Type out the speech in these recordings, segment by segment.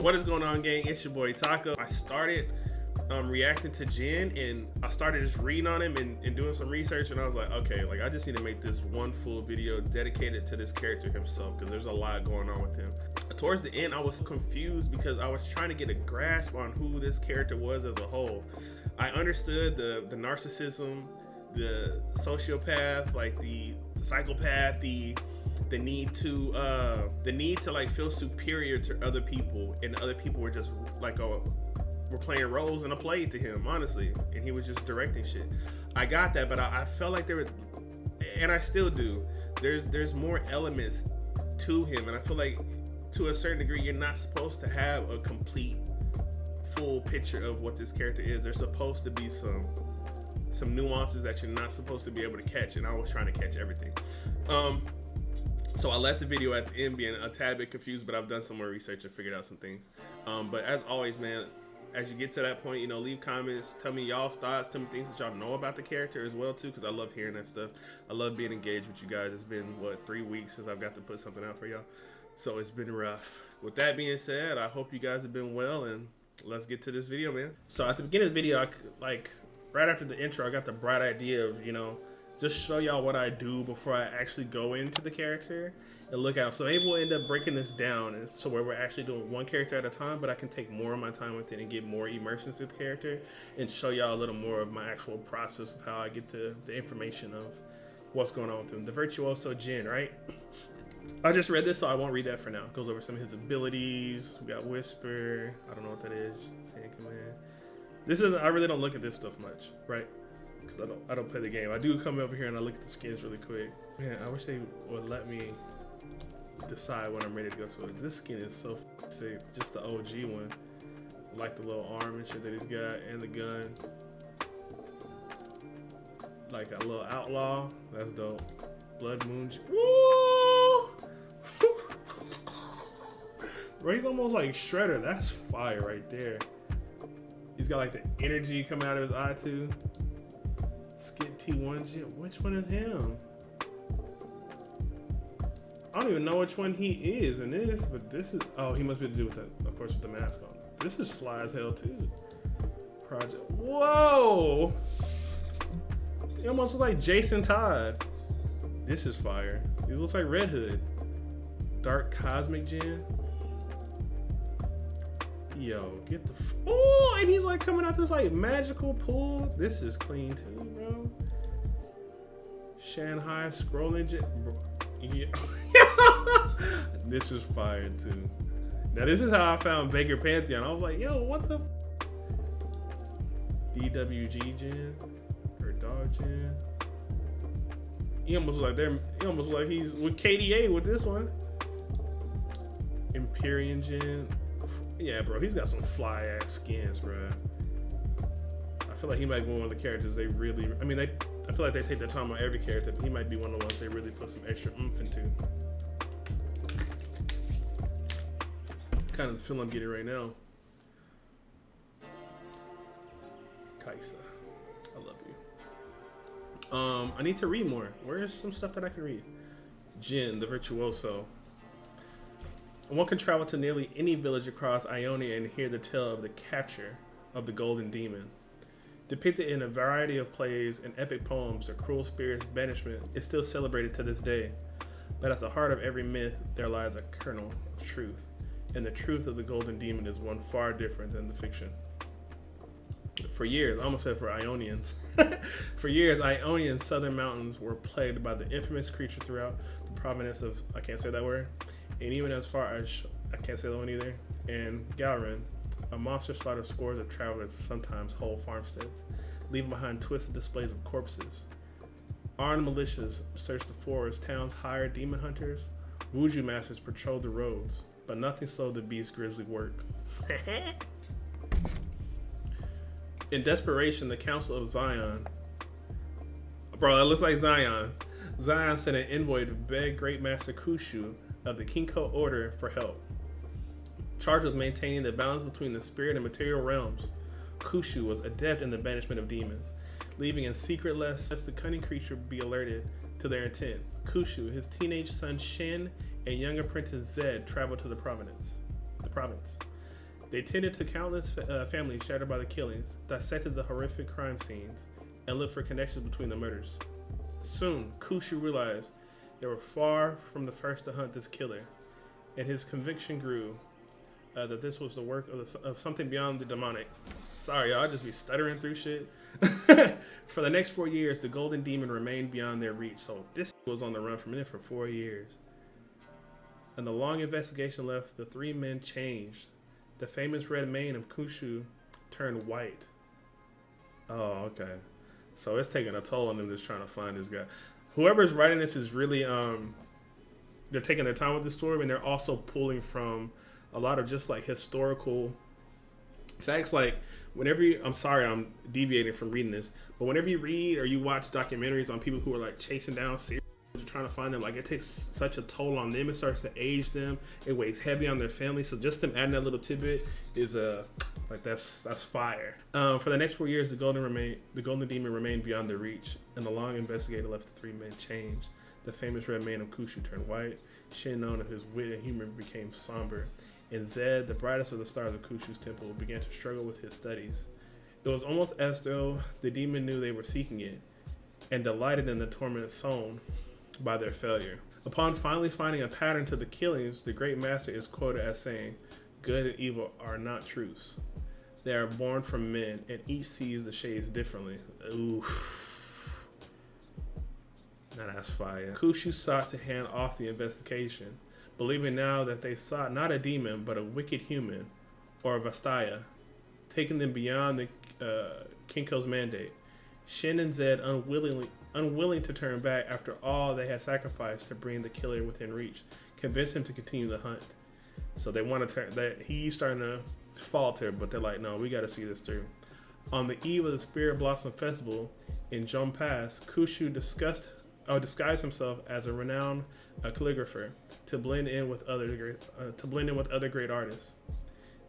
What is going on, gang? It's your boy Taco. I started reacting to JHIN, and I started just reading on him and doing some research, and I was like, okay, like I just need to make this one full video dedicated to this character himself, because there's a lot going on with him. Towards the end, I was confused because I was trying to get a grasp on who this character was as a whole. I understood the narcissism, the sociopath, like the psychopath, the need to like feel superior to other people, and other people were just like were playing roles in a play to him, honestly, and he was just directing shit. I got that, but I felt like there were, and I still do, there's more elements to him, and I feel like to a certain degree you're not supposed to have a complete full picture of what this character is. There's supposed to be some nuances that you're not supposed to be able to catch, and I was trying to catch everything. So I left the video at the end being a tad bit confused, but I've done some more research and figured out some things. But as always, man, as you get to that point, you know, leave comments, tell me y'all's thoughts, tell me things that y'all know about the character as well too, because I love hearing that stuff. I love being engaged with you guys. It's been, what, 3 weeks since I've got to put something out for y'all, so it's been rough. With that being said, I hope you guys have been well, and let's get to this video, man. So at the beginning of the video, right after the intro, I got the bright idea of, you know, just show y'all what I do before I actually go into the character and look out. So maybe we'll end up breaking this down, and so where we're actually doing one character at a time, but I can take more of my time with it and get more immersion into the character and show y'all a little more of my actual process of how I get to the information of what's going on with him. The Virtuoso JHIN, right? I just read this, so I won't read that for now. It goes over some of his abilities. We got Whisper. I don't know what that is. Sand Command. This is, I really don't look at this stuff much, right? Because I don't play the game. I do come over here and I look at the skins really quick. Man, I wish they would let me decide when I'm ready to go to it. This skin is so sick. Just the OG one. I like the little arm and shit that he's got, and the gun. Like a little outlaw. That's dope. Blood Moon. Woo! Bro, he's almost like Shredder. That's fire right there. He's got like the energy coming out of his eye too. Skip T1 JHIN. Which one is him? I don't even know which one he is in this, but this is, oh, he must be to do with that, of course, with the mask on. This is fly as hell too. Project. Whoa! He almost looks like Jason Todd. This is fire. He looks like Red Hood. Dark Cosmic JHIN. Yo, get the oh, and he's like coming out this like magical pool. This is clean too, bro. Shanghai scrolling JHIN, bro. Yeah. This is fire too. Now this is how I found Baker Pantheon. I was like, yo, what the DWG JHIN or Dog JHIN. He almost like he's with KDA with this one. Empyrean JHIN. Yeah, bro, he's got some fly ass skins, bro. I feel like he might be one of the characters they really, I mean, I feel like they take their time on every character, but he might be one of the ones they really put some extra oomph into. Kind of the feel I'm getting right now. Kaisa, I love you. I need to read more. Where's some stuff that I can read? JHIN, the Virtuoso. One can travel to nearly any village across Ionia and hear the tale of the capture of the Golden Demon. Depicted in a variety of plays and epic poems, the cruel spirit's banishment is still celebrated to this day. But at the heart of every myth, there lies a kernel of truth, and the truth of the Golden Demon is one far different than the fiction. For years, I almost said for Ionians, for years, Ionian southern mountains were plagued by the infamous creature throughout the province of, I can't say that word, and even as far as, I can't say that one either, and Galrin, a monster slaughtered scores of travelers, sometimes whole farmsteads, leaving behind twisted displays of corpses. Armed militias searched the forest, towns hired demon hunters, Wuju masters patrolled the roads, but nothing slowed the beast's grisly work. In desperation, the Council of Zion, bro, that looks like Zion. Zion sent an envoy to beg Great Master Kushu of the Kinko Order for help. Charged with maintaining the balance between the spirit and material realms, Kushu was adept in the banishment of demons, leaving in secret lest the cunning creature be alerted to their intent. Kushu, his teenage son Shin, and young apprentice Zed traveled to the province. They tended to countless families shattered by the killings, dissected the horrific crime scenes, and looked for connections between the murders. Soon, Kushu realized they were far from the first to hunt this killer, and his conviction grew that this was the work of something beyond the demonic. Sorry, y'all, I just be stuttering through shit. For the next 4 years, the Golden Demon remained beyond their reach, so this was on the run from it for 4 years. And the long investigation left the three men changed. The famous red mane of Kushu turned white. Oh, okay. So it's taking a toll on them just trying to find this guy. Whoever's writing this is really, they're taking their time with the story, and they're also pulling from a lot of just like historical facts. Like whenever I'm sorry, I'm deviating from reading this, but whenever you read or you watch documentaries on people who are like chasing down serial trying to find them, like it takes such a toll on them. It starts to age them. It weighs heavy on their family. So just them adding that little tidbit is like that's fire. For the next 4 years, the Golden Demon remained beyond their reach, and the long investigator left the three men changed. The famous red mane of Kushu turned white. Shin, known of his wit and humor, became somber, and Zed, the brightest of the stars of Kushu's temple, began to struggle with his studies. It was almost as though the demon knew they were seeking it, and delighted in the torment sown by their failure. Upon finally finding a pattern to the killings, the great master is quoted as saying, "Good and evil are not truths. They are born from men, and each sees the shades differently." Ooh. Now that's fire. Kushu sought to hand off the investigation, believing now that they sought not a demon, but a wicked human, or a Vastaya, taking them beyond the Kinko's mandate. Shin and Zed, unwilling to turn back after all they had sacrificed to bring the killer within reach, convinced him to continue the hunt. So they want to turn that he's starting to falter, but they're like, no, we got to see this through. On the eve of the Spirit Blossom Festival in Jom Pass, Kushu disguised himself as a renowned calligrapher to blend in with other great artists.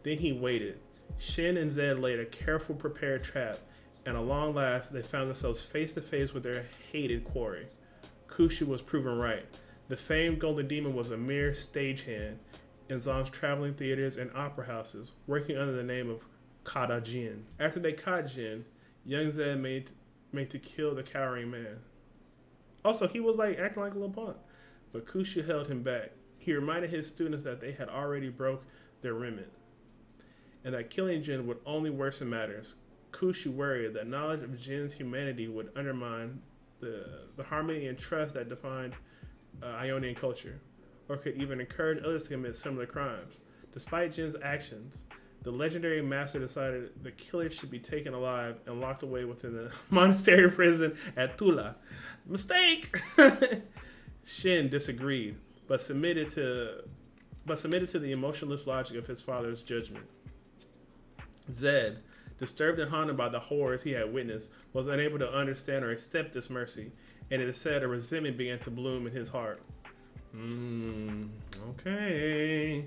Then he waited. Shin and Zed laid a careful prepared trap, and at long last they found themselves face to face with their hated quarry. Kushu was proven right. The famed Golden Demon was a mere stagehand in Zong's traveling theaters and opera houses, working under the name of Kada Jin. After they caught Jin, young Zed made to kill the cowering man. Also, he was like acting like a little punk, but Kushu held him back. He reminded his students that they had already broke their remit, and that killing Jin would only worsen matters. Kushu worried that knowledge of Jin's humanity would undermine the harmony and trust that defined Ionian culture, or could even encourage others to commit similar crimes. Despite Jin's actions, the legendary master decided the killer should be taken alive and locked away within the monastery prison at Tula. Mistake! Shin disagreed, but submitted to the emotionless logic of his father's judgment. Zed, disturbed and haunted by the horrors he had witnessed, was unable to understand or accept this mercy, and it is said a resentment began to bloom in his heart. Okay.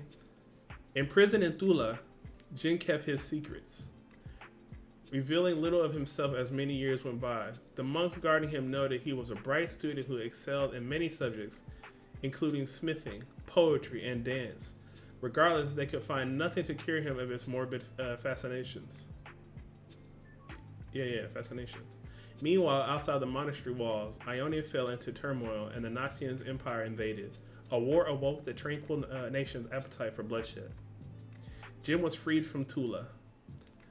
Imprisoned in Tula, Jin kept his secrets, revealing little of himself as many years went by. The monks guarding him noted he was a bright student who excelled in many subjects, including smithing, poetry, and dance. Regardless, they could find nothing to cure him of his morbid fascinations. Fascinations. Meanwhile, outside the monastery walls, Ionia fell into turmoil and the Noxians' empire invaded. A war awoke the tranquil nation's appetite for bloodshed. Jin was freed from Tula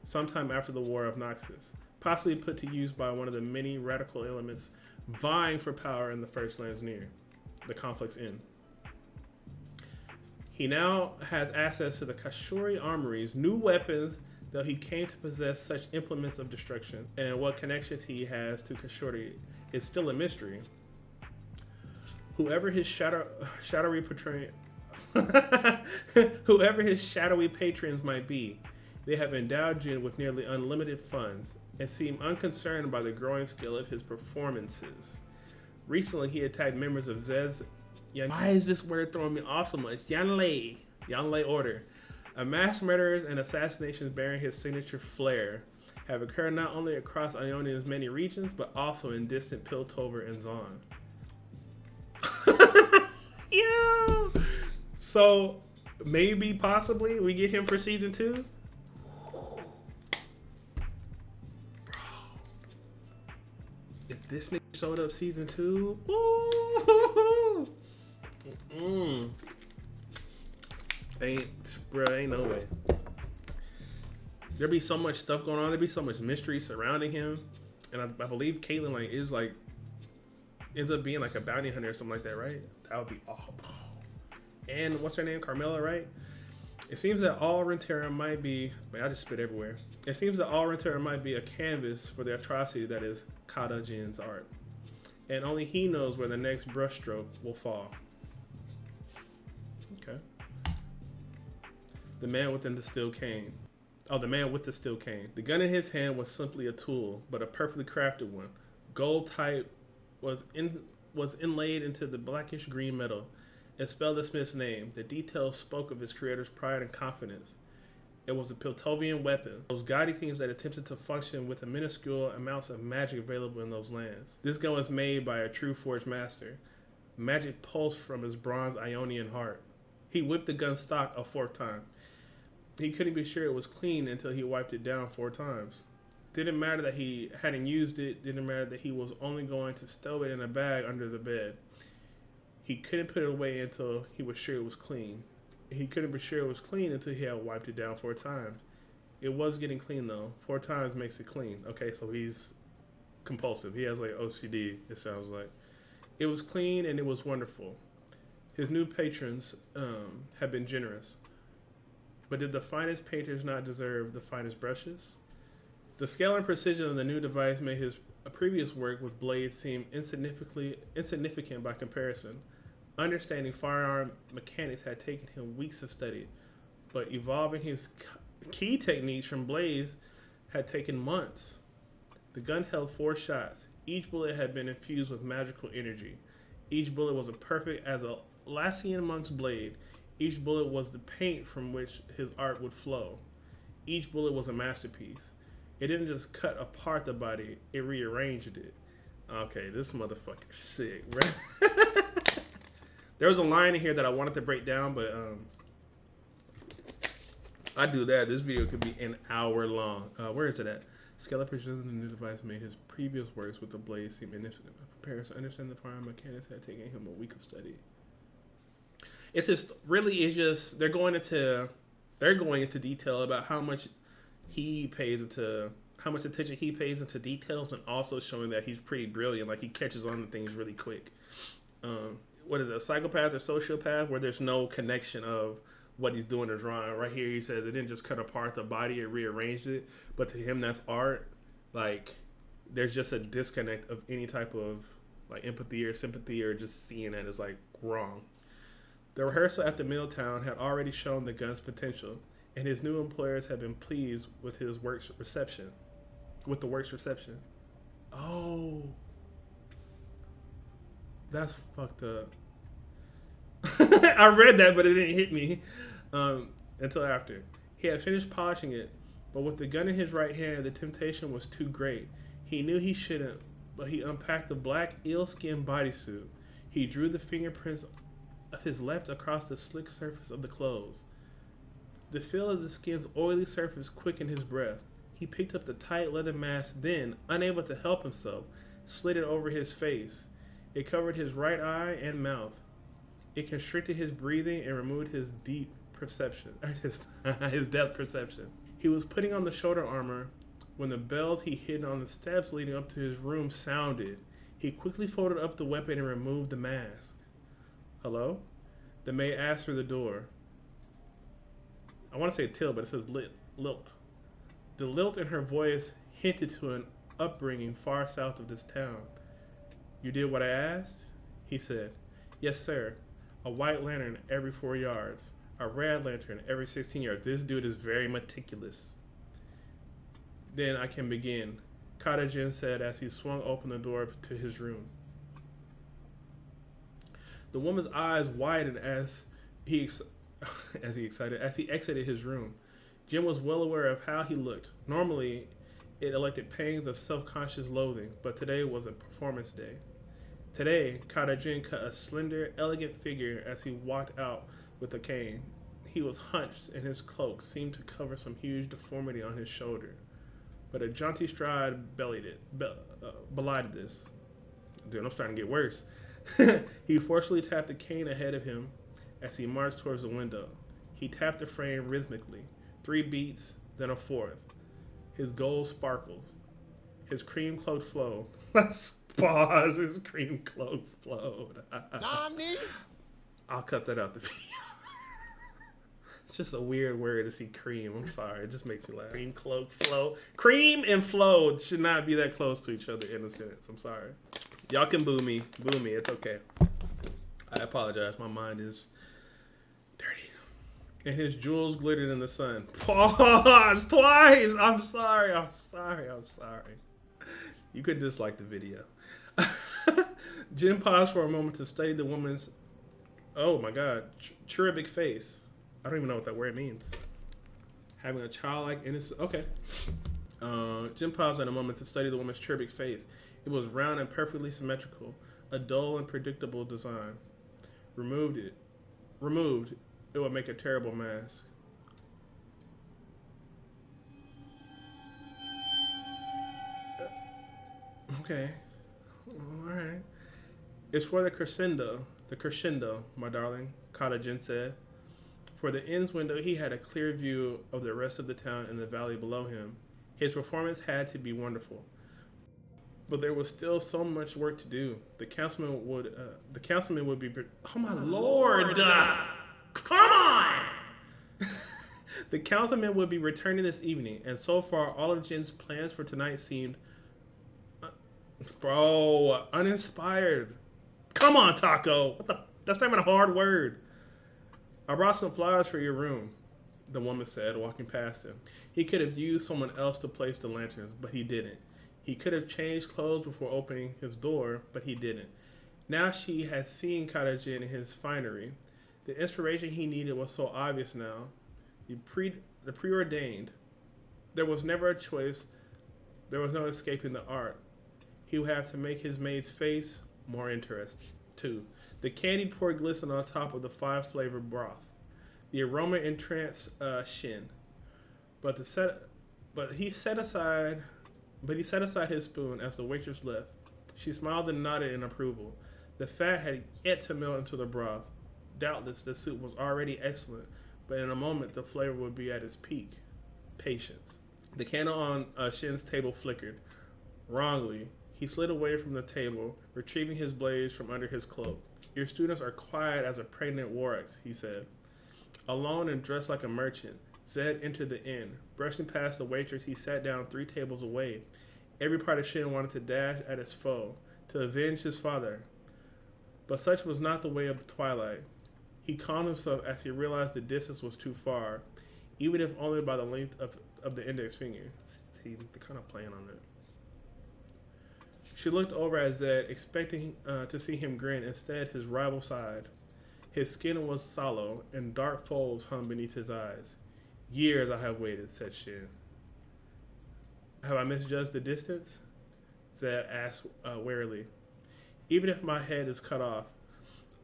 sometime after the War of Noxus, possibly put to use by one of the many radical elements vying for power in the First Lands near the conflict's end. He now has access to the Kashuri armories, new weapons, though he came to possess such implements of destruction, and what connections he has to Kashuri is still a mystery. Whoever his shadowy patrons might be, they have endowed Jin with nearly unlimited funds and seem unconcerned by the growing scale of his performances. Recently, he attacked members of Zed's why is this word throwing me off so much? Yanlei Order. Mass murders and assassinations bearing his signature flair have occurred not only across Ionia's many regions, but also in distant Piltover and Zon. Yeah. So maybe, possibly, we get him for season 2. this nigga showed up season 2. Ooh. Ain't no way. There be so much stuff going on. There be so much mystery surrounding him, and I believe Caitlyn ends up being like a bounty hunter or something like that, right? That would be awful. And what's her name? Carmela, right? It seems that all Runeterra might be. Man, I just spit everywhere. It seems that all Runeterra might be a canvas for the atrocity that is Kata Jin's art, and only he knows where the next brushstroke will fall. Okay. The man within the steel cane. Oh, the man with the steel cane. The gun in his hand was simply a tool, but a perfectly crafted one. Gold type was inlaid into the blackish green metal. It spelled the smith's name. The details spoke of his creator's pride and confidence. It was a Piltovian weapon, those gaudy things that attempted to function with the minuscule amounts of magic available in those lands. This gun was made by a true forge master. Magic pulsed from his bronze Ionian heart. He whipped the gun stock a 4th time. He couldn't be sure it was clean until he wiped it down 4 times. Didn't matter that he hadn't used it. Didn't matter that he was only going to stow it in a bag under the bed. He couldn't put it away until he was sure it was clean. He couldn't be sure it was clean until he had wiped it down 4 times. It was getting clean though. 4 times makes it clean. Okay, so he's compulsive. He has like OCD, it sounds like. It was clean and it was wonderful. His new patrons have been generous. But did the finest painters not deserve the finest brushes? The scale and precision of the new device made his previous work with blades seem insignificant by comparison. Understanding firearm mechanics had taken him weeks of study, but evolving his key techniques from blades had taken months. The gun held 4 shots. Each bullet had been infused with magical energy. Each bullet was as perfect as a Lassian monk's blade. Each bullet was the paint from which his art would flow. Each bullet was a masterpiece. It didn't just cut apart the body, it rearranged it. Okay, this motherfucker's sick, right? There was a line in here that I wanted to break down, but I do that. This video could be an hour long. Where is it at? Scale of precision of the new device made his previous works with the blade seem insignificant. Comparison, understand the firearm mechanics had taken him a week of study. It's just really, it's just they're going into detail about how much attention he pays into details, and also showing that he's pretty brilliant. Like, he catches on to things really quick. What is it, a psychopath or sociopath, where there's no connection of what he's doing or drawing. Right here he says it didn't just cut apart the body, it rearranged it. But to him, that's art. Like, there's just a disconnect of any type of like empathy or sympathy, or just seeing it as like wrong. The rehearsal at the Milltown had already shown the gun's potential, and his new employers had been pleased with his work's reception. Oh, that's fucked up. I read that, but it didn't hit me until after. He had finished polishing it, but with the gun in his right hand, the temptation was too great. He knew he shouldn't, but he unpacked the black, eel-skin bodysuit. He drew the fingerprints of his left across the slick surface of the clothes. The feel of the skin's oily surface quickened his breath. He picked up the tight leather mask, then, unable to help himself, slid it over his face. It covered his right eye and mouth. It constricted his breathing and removed his depth perception. He was putting on the shoulder armor when the bells he hid on the steps leading up to his room sounded. He quickly folded up the weapon and removed the mask. Hello? The maid asked through the door. I want to say till, but it says lilt. The lilt in her voice hinted to an upbringing far south of this town. You did what I asked? He said. Yes, sir. A white lantern every 4 yards. A red lantern every 16 yards. This dude is very meticulous. Then I can begin, Kata Jin said as he swung open the door to his room. The woman's eyes widened as he exited his room. Jin was well aware of how he looked. Normally, it elected pangs of self-conscious loathing, but today was a performance day. Today, Kata Jin cut a slender, elegant figure as he walked out with a cane. He was hunched, and his cloak seemed to cover some huge deformity on his shoulder. But a jaunty stride belied this. Dude, I'm starting to get worse. He forcefully tapped the cane ahead of him as he marched towards the window. He tapped the frame rhythmically. 3 beats, then a 4th. His gold sparkled. His cream-cloaked flow. Let's pause. His cream-cloaked flowed. Nani? I'll cut that out the video. It's just a weird word to see cream. I'm sorry. It just makes me laugh. Cream, cloak, flow. Cream and flow should not be that close to each other in a sentence. I'm sorry. Y'all can boo me. Boo me. It's okay. I apologize. My mind is dirty. And his jewels glittered in the sun. Pause twice. I'm sorry. I'm sorry. I'm sorry. You could dislike the video. JHIN paused for a moment to study the woman's, oh my God, cherubic face. I don't even know what that word means. Having a childlike innocence. Okay. JHIN paused at a moment to study the woman's cherubic face. It was round and perfectly symmetrical, a dull and predictable design. Removed, it would make a terrible mask. Okay. All right. It's for the crescendo, my darling, JHIN said. For the end's window, he had a clear view of the rest of the town and the valley below him. His performance had to be wonderful, but there was still so much work to do. The councilman would be. Oh my lord! Come on! The councilman would be returning this evening, and so far, all of JHIN's plans for tonight seemed, uninspired. Come on, Taco! What the? That's not even a hard word. I brought some flowers for your room, the woman said, walking past him. He could have used someone else to place the lanterns, but he didn't. He could have changed clothes before opening his door, but he didn't. Now she had seen JHIN in his finery. The inspiration he needed was so obvious now. The preordained. There was never a choice. There was no escaping the art. He would have to make his maid's face more interesting. 2. The candy poured glistened on top of the 5-flavored broth. The aroma entranced JHIN, but he set aside his spoon as the waitress left. She smiled and nodded in approval. The fat had yet to melt into the broth. Doubtless, the soup was already excellent, but in a moment the flavor would be at its peak. Patience. The candle on JHIN's table flickered. Wrongly, he slid away from the table, retrieving his blades from under his cloak. Your students are quiet as a pregnant Warx, he said. Alone and dressed like a merchant, Zed entered the inn. Brushing past the waitress, he sat down 3 tables away. Every part of JHIN wanted to dash at his foe, to avenge his father. But such was not the way of the twilight. He calmed himself as he realized the distance was too far, even if only by the length of the index finger. See, they're kind of playing on it. She looked over at Zed, expecting to see him grin. Instead, his rival sighed. His skin was sallow, and dark folds hung beneath his eyes. Years I have waited, said JHIN. Have I misjudged the distance? Zed asked warily. Even if my head is cut off,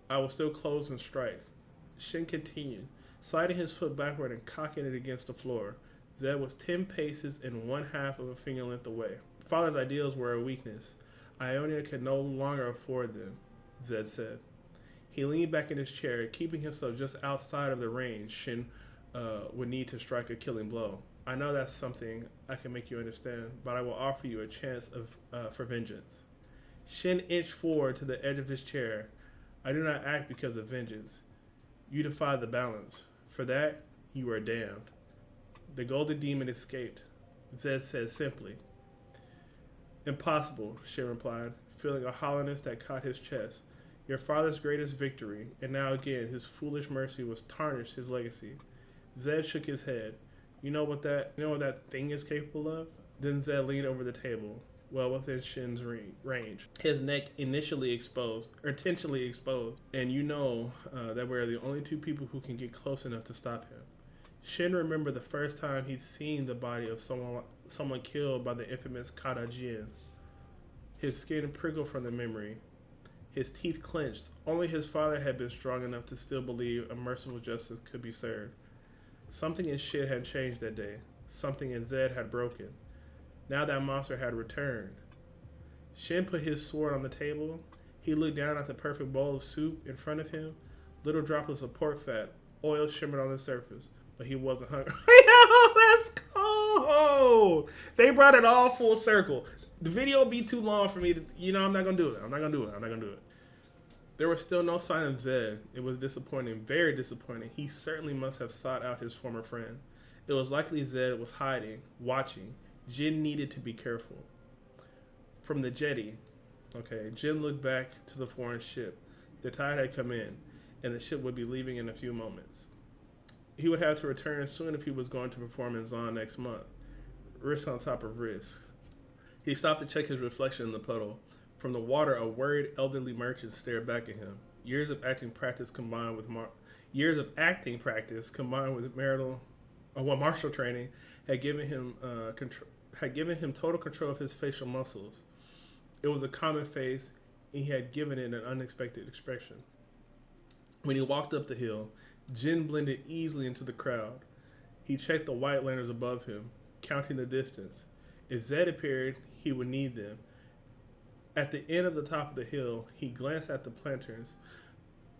I will still close and strike. JHIN continued, sliding his foot backward and cocking it against the floor. Zed was 10 paces and 1/2 of a finger length away. Father's ideals were a weakness. Ionia could no longer afford them, Zed said. He leaned back in his chair, keeping himself just outside of the range JHIN would need to strike a killing blow. I know that's something I can make you understand, but I will offer you a chance for vengeance. JHIN inched forward to the edge of his chair. I do not act because of vengeance. You defy the balance. For that, you are damned. The golden demon escaped, Zed said simply. Impossible, JHIN replied, feeling a hollowness that caught his chest. Your father's greatest victory, and now again his foolish mercy was tarnished his legacy. Zed shook his head. You know what that thing is capable of? Then Zed leaned over the table, well within JHIN's range. His neck intentionally exposed, and you know that we're the only 2 people who can get close enough to stop him. JHIN remembered the first time he'd seen the body of someone killed by the infamous JHIN. His skin prickled from the memory. His teeth clenched. Only his father had been strong enough to still believe a merciful justice could be served. Something in JHIN had changed that day. Something in Zed had broken. Now that monster had returned. Shin put his sword on the table. He looked down at the perfect bowl of soup in front of him. Little droplets of pork fat, oil shimmered on the surface, but he wasn't hungry. Yo, that's cold. They brought it all full circle. The video will be too long for me to, I'm not gonna do it. I'm not gonna do it. There was still no sign of Zed. It was disappointing, very disappointing. He certainly must have sought out his former friend. It was likely Zed was hiding, watching. Jin needed to be careful. From the jetty, Jin looked back to the foreign ship. The tide had come in, and the ship would be leaving in a few moments. He would have to return soon if he was going to perform in Zon next month. Risk on top of risk. He stopped to check his reflection in the puddle. From the water, a worried elderly merchant stared back at him. Years of acting practice combined with martial training had given him total control of his facial muscles. It was a common face, and he had given it an unexpected expression. When he walked up the hill, Jin blended easily into the crowd. He checked the white lanterns above him, counting the distance. If Zed appeared, he would need them. At the end of the top of the hill, he glanced at the planters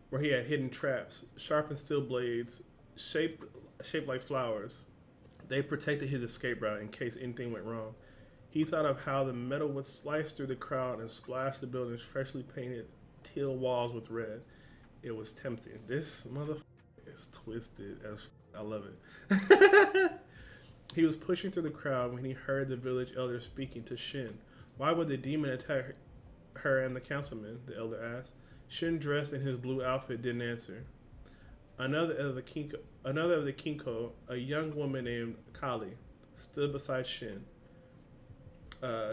where he had hidden traps, sharpened steel blades, shaped like flowers. They protected his escape route in case anything went wrong. He thought of how the metal would slice through the crowd and splash the building's freshly painted teal walls with red. It was tempting. This motherfucker is twisted as I love it. He was pushing through the crowd when he heard the village elder speaking to Shin. Why would the demon attack her and the councilman? The elder asked. Shin, dressed in his blue outfit, didn't answer. Another of the Kinko, a young woman named Kali, stood beside Shin.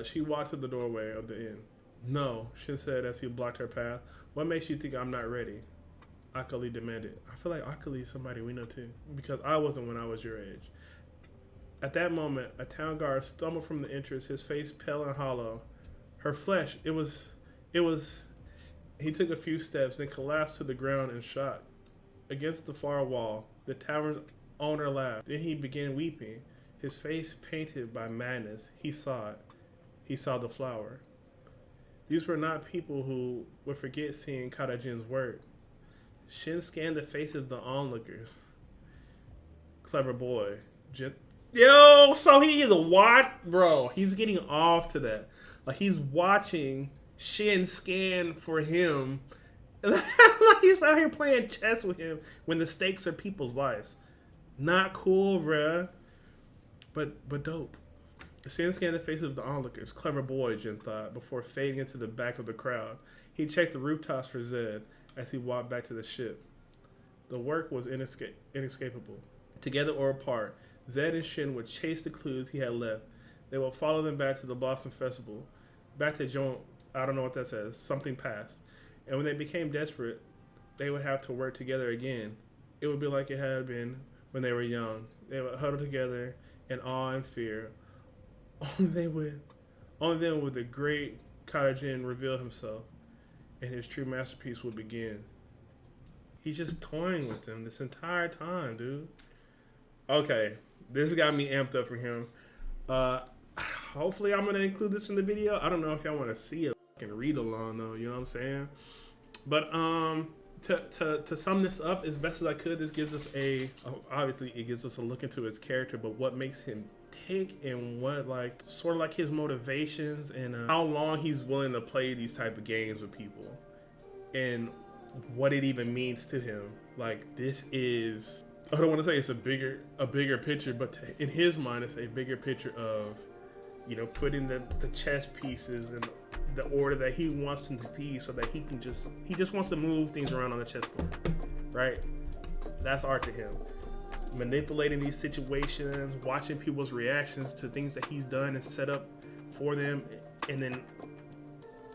She walked to the doorway of the inn. No, Shin said as he blocked her path. What makes you think I'm not ready? Akali demanded. I feel like Akali is somebody we know too, because I wasn't when I was your age. At that moment, a town guard stumbled from the entrance, his face pale and hollow. Her flesh, he took a few steps, then collapsed to the ground in shock. Against the far wall, the tavern's owner laughed. Then he began weeping, his face painted by madness. He saw it. He saw the flower. These were not people who would forget seeing Karajin's work. Shin scanned the faces of the onlookers. Clever boy. Yo, so he is bro. He's getting off to that. Like, he's watching Shin scan for him. Like, he's out here playing chess with him when the stakes are people's lives. Not cool, bruh. But dope. Shin scanned the faces of the onlookers. Clever boy, Jin thought, before fading into the back of the crowd. He checked the rooftops for Zed as he walked back to the ship. The work was inescapable. Together or apart, Zed and Shin would chase the clues he had left. They would follow them back to the Blossom Festival. Back to Joan, I don't know what that says, something passed. And when they became desperate, they would have to work together again. It would be like it had been when they were young. They would huddle together in awe and fear. Only then would the great Karajin reveal himself, and his true masterpiece would begin. He's just toying with them this entire time, dude. Okay, this got me amped up for him. Hopefully I'm going to include this in the video. I don't know if y'all want to see a fucking read along though, you know what I'm saying? But to sum this up as best as I could, this gives us obviously it gives us a look into his character, but what makes him tick and what sort of his motivations and how long he's willing to play these type of games with people and what it even means to him. Like, this is, I don't want to say it's a bigger picture, but in his mind, it's a bigger picture of, putting the chess pieces in the order that he wants them to be, so that he just wants to move things around on the chessboard, right? That's art to him. Manipulating these situations, watching people's reactions to things that he's done and set up for them, and then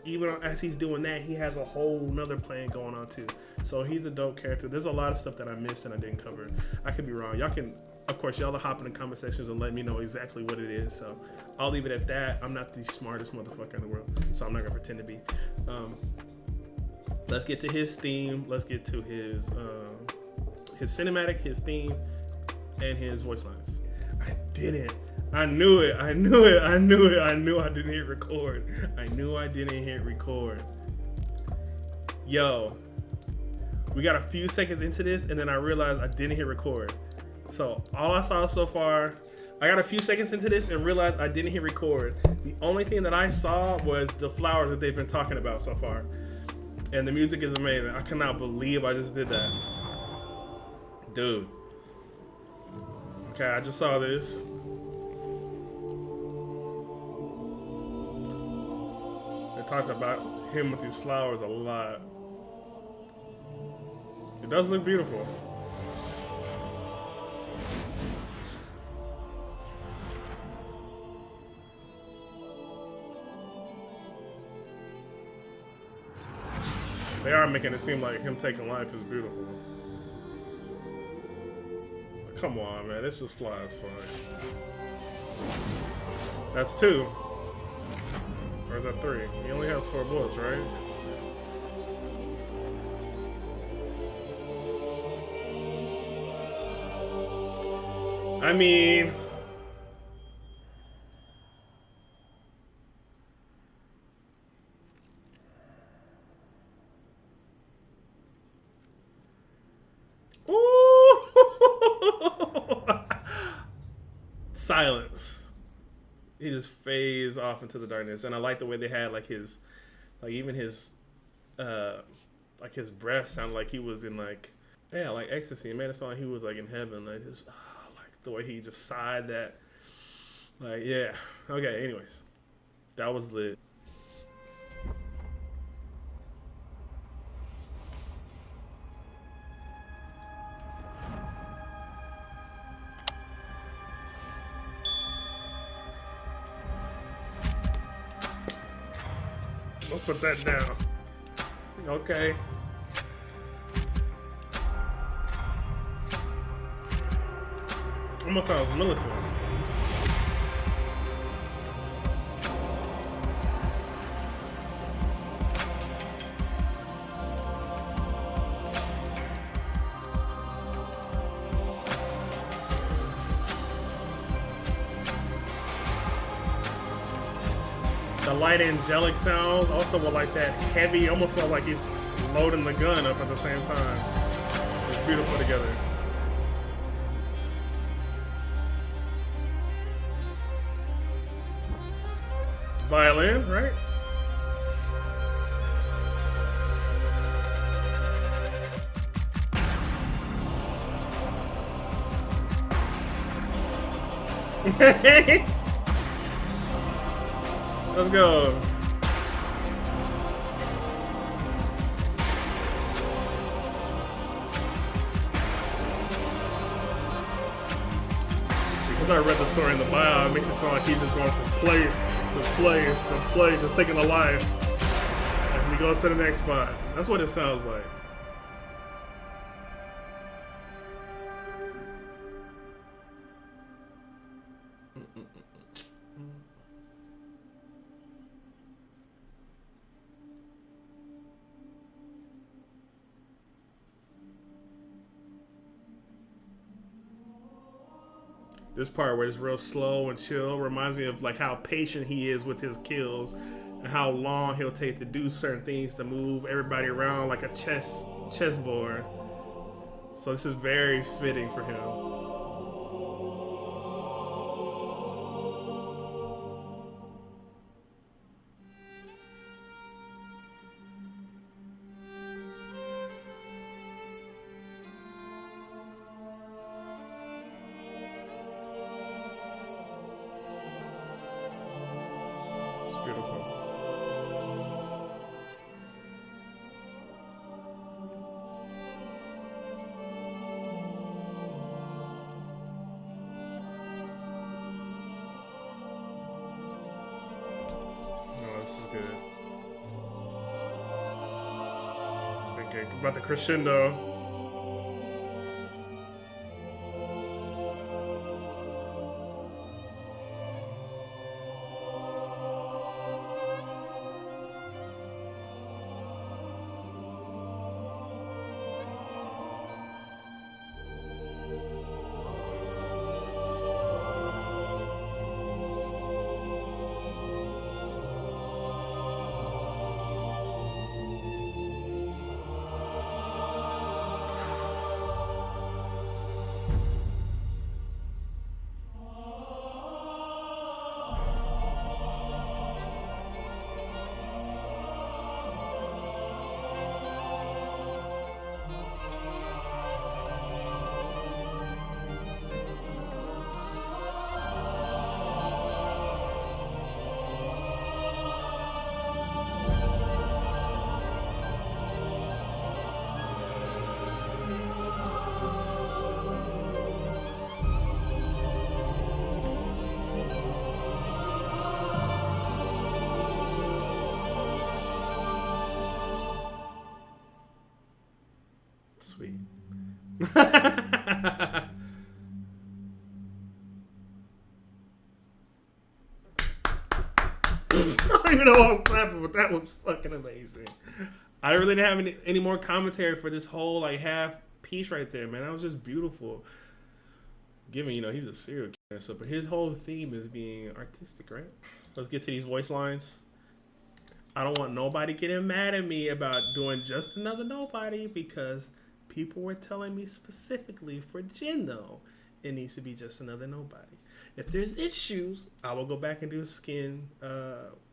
even as he's doing that, he has a whole nother plan going on too. So he's a dope character. There's a lot of stuff that I missed and I didn't cover. I could be wrong. Y'all can, of course, y'all hop in the comment sections and let me know exactly what it is. So I'll leave it at that. I'm not the smartest motherfucker in the world, so I'm not gonna pretend to be. Let's get to his theme. Let's get to his cinematic, his theme, and his voice lines. I didn't I knew it. I knew it. I knew it. I knew I didn't hit record. I knew I didn't hit record. Yo, we got a few seconds into this, and then I realized I didn't hit record. So all I saw so far, I got a few seconds into this and realized I didn't hit record. The only thing that I saw was the flowers that they've been talking about so far. And the music is amazing. I cannot believe I just did that. Dude. Okay, I just saw this. They talked about him with these flowers a lot. It does look beautiful. They are making it seem like him taking life is beautiful. Come on, man. This just flies fine. That's 2. Or is that 3? He only has 4 bullets, right? I mean... Silence. He just fades off into the darkness, and I like the way they had like his, like even his, like his breath sounded like he was in like, yeah, like ecstasy. It made it sound like he was like in heaven. Like just, like the way he just sighed that, like yeah. Okay. Anyways, that was lit. Let's put that down. Okay. Almost sounds military. The light angelic sound also with like that heavy, almost sounds like he's loading the gun up at the same time. It's beautiful together. Violin, right? Let's go. Because I read the story in the bio, it makes it sound like he's just going from place to place to place, just taking a life. And he goes to the next spot. That's what it sounds like. This part where it's real slow and chill reminds me of like how patient he is with his kills and how long he'll take to do certain things to move everybody around like a chessboard. So this is very fitting for him. Beautiful. No, this is good. Okay, about the crescendo. I don't even know why I'm clapping, but that was fucking amazing. I really didn't have any more commentary for this whole like half piece right there, man. That was just beautiful. Given, you know, he's a serial killer, so but his whole theme is being artistic, right? Let's get to these voice lines. I don't want nobody getting mad at me about doing just another nobody because people were telling me specifically for Jin though, it needs to be just another nobody. If there's issues, I will go back and do skin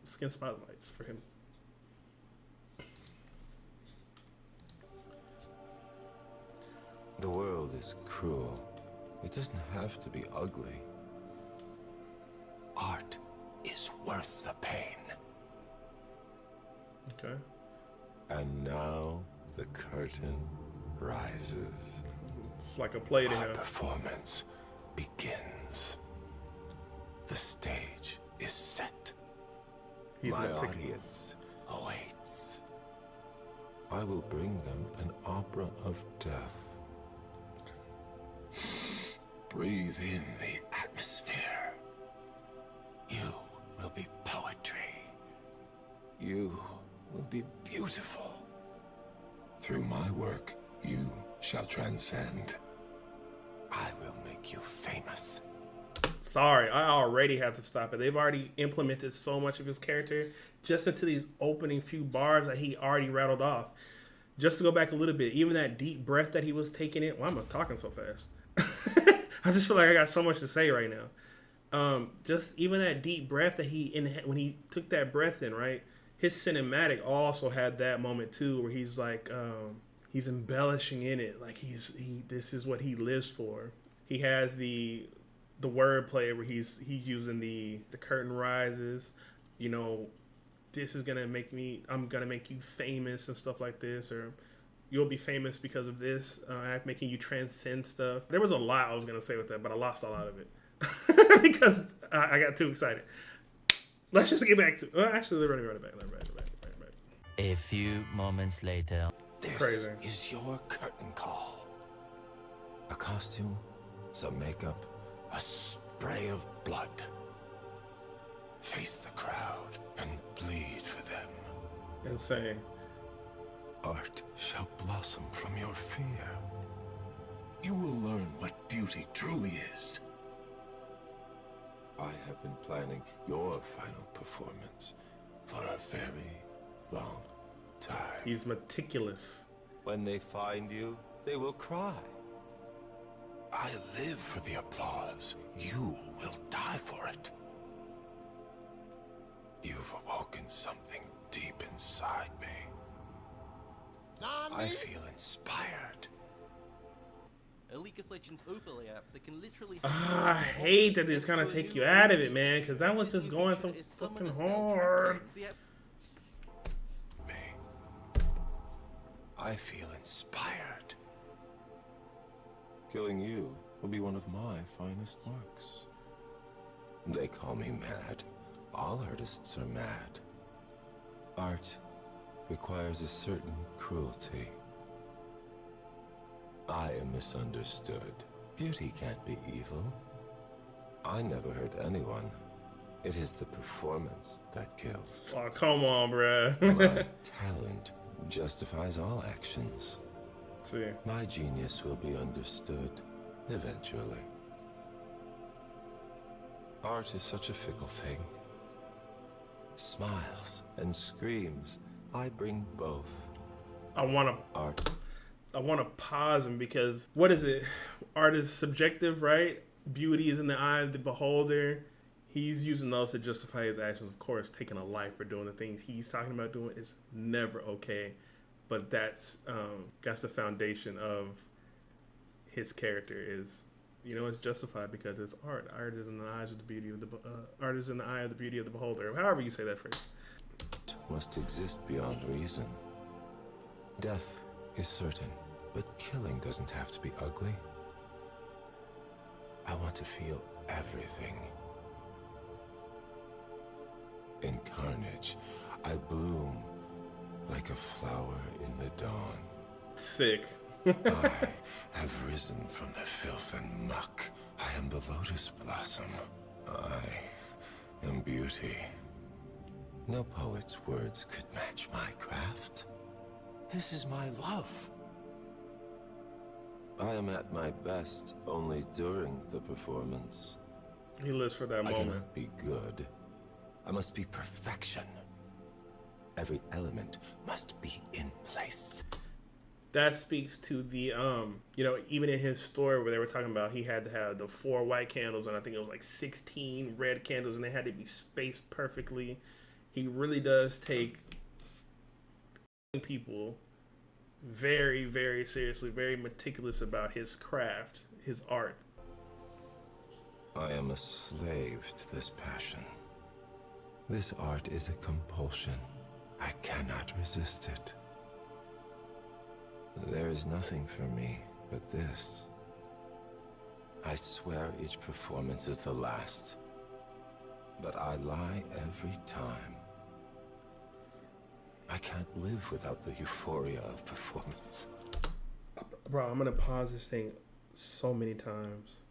spotlights for him. The world is cruel. It doesn't have to be ugly. Art is worth the pain. Okay. And now the curtain rises. It's like a play to Our him. performance begins. The stage is set. He's My meticulous. audience awaits. I will bring them an opera of death. Breathe in the atmosphere. You will be poetry. You will be beautiful. Through my work, you shall transcend. I will make you famous. Sorry, I already have to stop it. They've already implemented so much of his character just into these opening few bars that he already rattled off. Just to go back a little bit, even that deep breath that he was taking in. Why am I talking so fast? I just feel like I got so much to say right now. Just even that deep breath that when he took that breath in, right? His cinematic also had that moment too, where he's like, he's embellishing in it, like this is what he lives for. He has the wordplay where he's using the curtain rises, you know, this is gonna make me, I'm gonna make you famous and stuff like this, or you'll be famous because of this, making you transcend stuff. There was a lot I was gonna say with that, but I lost a lot of it because I got too excited. Let's just get back to. Actually, let me run it back. A few moments later. This Crazy. is your curtain call. A costume, some makeup, a spray of blood. Face the crowd and bleed for them. Insane. Art shall blossom from your fear. You will learn what beauty truly is. I have been planning your final performance for a very long time. He's meticulous. When they find you, they will cry. I live for the applause. You will die for it. You've awoken something deep inside me. I feel inspired. A League of Legends overlay app that can literally. I hate that it's gonna take you out of it, man, because that was just going so fucking hard. Me. I feel inspired. Killing you will be one of my finest works. They call me mad. All artists are mad. Art requires a certain cruelty. I am misunderstood. Beauty can't be evil. I never hurt anyone. It is the performance that kills. Oh, come on, bruh. My talent justifies all actions. See. My genius will be understood eventually. Art is such a fickle thing. Smiles and screams. I bring both. I wanna pause him because what is it? Art is subjective, right? Beauty is in the eye of the beholder. He's using those to justify his actions. Of course, taking a life for doing the things he's talking about doing is never okay. But that's the foundation of his character is, you know, it's justified because it's art. Art is in the eyes of the beauty of the art is in the eye of the beauty of the beholder. However you say that phrase. Must exist beyond reason. Death is certain, but killing doesn't have to be ugly. I want to feel everything. In carnage, I bloom like a flower in the dawn. Sick. I have risen from the filth and muck. I am the lotus blossom. I am beauty. No poet's words could match my craft. This is my love. I am at my best only during the performance. He lives for that I moment. cannot be good. I must be perfection. Every element must be in place. That speaks to the you know, even in his story where they were talking about he had to have the 4 white candles and I think it was like 16 red candles and they had to be spaced perfectly. He really does take people very, very seriously, very meticulous about his craft, his art. I am a slave to this passion. This art is a compulsion. I cannot resist it. There is nothing for me but this. I swear each performance is the last, but I lie every time. I can't live without the euphoria of performance. Bro, I'm gonna pause this thing so many times.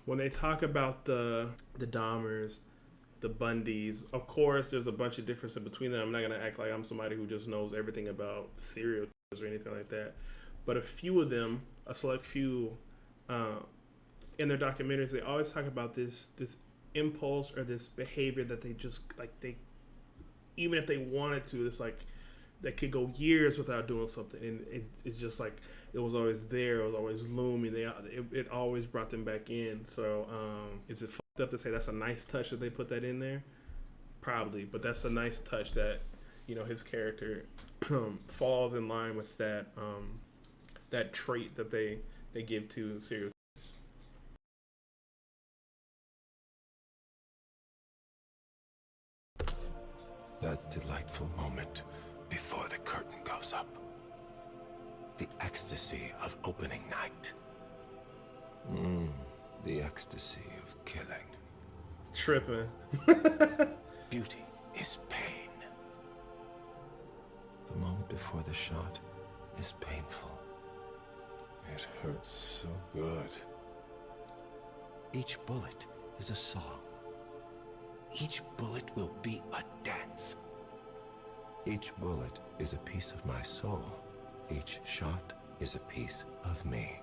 When they talk about the Dahmers, the Bundys, of course there's a bunch of differences between them. I'm not gonna act like I'm somebody who just knows everything about serial killers or anything like that. But a few of them, a select few, in their documentaries, they always talk about this impulse or this behavior that they just even if they wanted to, it's like they could go years without doing something, and it's just like it was always there, it was always looming. It always brought them back in. So is it fucked up to say that's a nice touch that they put that in there? Probably, but that's a nice touch that, you know, his character falls in line with that that trait that they give to serial. That delightful moment before the curtain goes up. The ecstasy of opening night. The ecstasy of killing. Tripping. Beauty is pain. The moment before the shot is painful. It hurts so good. Each bullet is a song. Each bullet will be a dance. Each bullet is a piece of my soul. Each shot is a piece of me.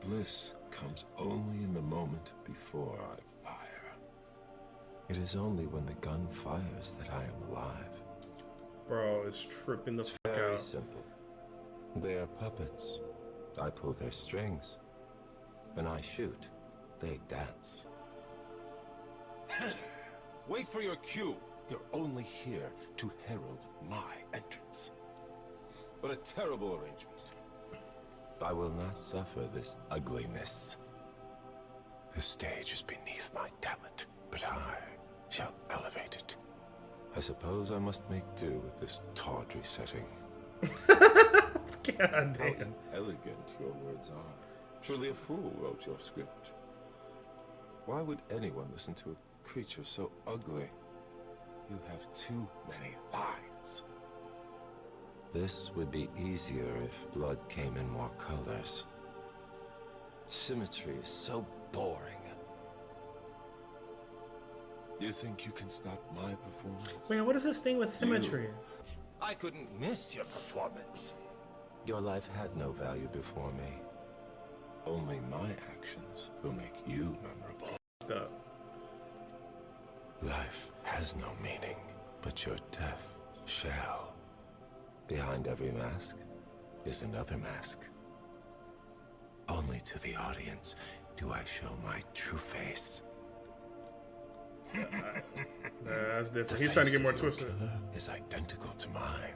Bliss comes only in the moment before I fire. It is only when the gun fires that I am alive. Bro, it's tripping the fuck Very out. simple. They are puppets. I pull their strings. When I shoot, they dance. Wait for your cue. You're only here to herald my entrance. What a terrible arrangement. I will not suffer this ugliness. This stage is beneath my talent, but I shall elevate it. I suppose I must make do with this tawdry setting. God How damn. elegant your words are. Surely a fool wrote your script. Why would anyone listen to a creature so ugly? You have too many lines. This would be easier if blood came in more colors. Symmetry is so boring. You think you can stop my performance? Man, what is this thing with symmetry? I couldn't miss your performance. Your life had no value before me. Only my actions will make you memorable. Duh. Life has no meaning, but your death shall. Behind every mask is another mask. Only to the audience do I show my true face. Nah, that's different. The He's trying to get face more of your twisted. killer is identical to mine.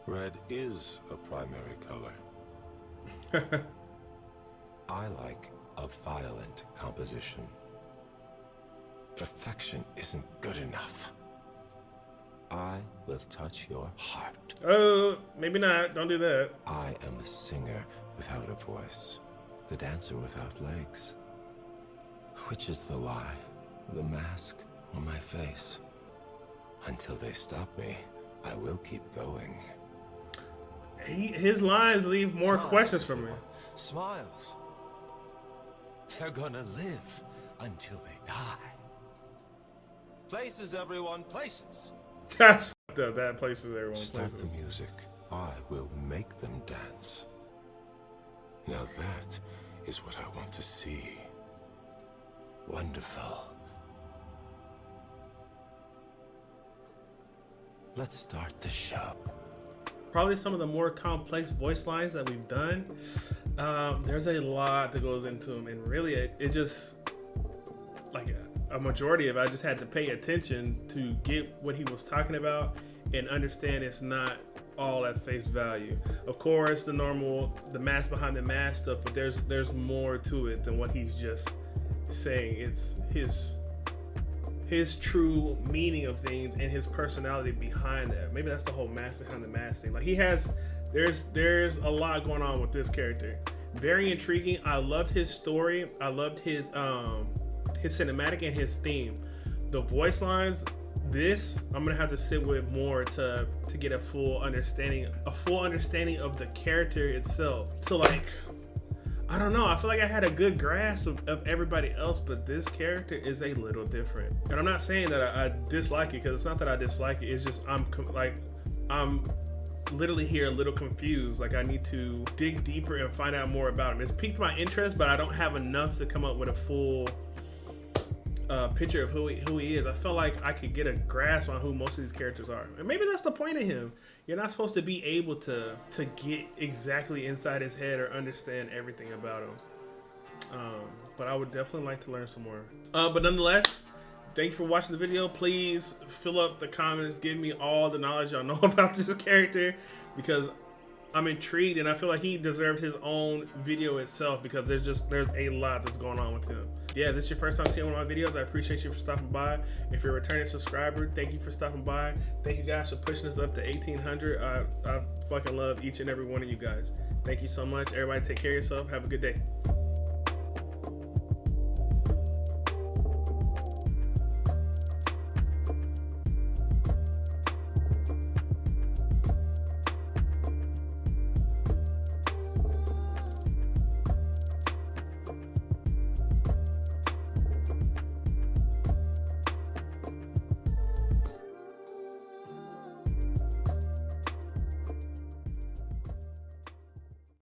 Red is a primary color. I like a violent composition. Perfection isn't good enough. I will touch your heart. Oh, maybe not. Don't do that. I am a singer without a voice, the dancer without legs. Which is the lie, the mask or my face? Until they stop me, I will keep going. His lines leave more Smiles, questions for me. everyone. Smiles. They're gonna live until they die. Places, everyone, places. That's fucked up. That places everyone. Start Places. the music. I will make them dance. Now that is what I want to see. Wonderful. Let's start the show. Probably some of the more complex voice lines that we've done. There's a lot that goes into them, and really, it just like a majority of it, I just had to pay attention to get what he was talking about and understand it's not all at face value. Of course, the mask behind the mask stuff, but there's more to it than what he's just saying. It's his true meaning of things and his personality behind that. Maybe that's the whole mask behind the mask thing. Like there's a lot going on with this character. Very intriguing. I loved his story. I loved his cinematic and his theme. The voice lines, I'm gonna have to sit with more to get a full understanding of the character itself. So like, I don't know, I feel like I had a good grasp of everybody else, but this character is a little different. And I'm not saying that I dislike it, because it's not that I dislike it, it's just I'm literally here a little confused. Like I need to dig deeper and find out more about him. It's piqued my interest, but I don't have enough to come up with a full picture of who he is. I felt like I could get a grasp on who most of these characters are, and maybe that's the point of him. You're not supposed to be able to get exactly inside his head or understand everything about him. But I would definitely like to learn some more. But nonetheless, thank you for watching the video. Please fill up the comments, give me all the knowledge y'all know about this character, because I'm intrigued and I feel like he deserved his own video itself, because there's a lot that's going on with him. Yeah, if this is your first time seeing one of my videos, I appreciate you for stopping by. If you're a returning subscriber, thank you for stopping by. Thank you guys for pushing us up to 1,800. I fucking love each and every one of you guys. Thank you so much. Everybody take care of yourself. Have a good day.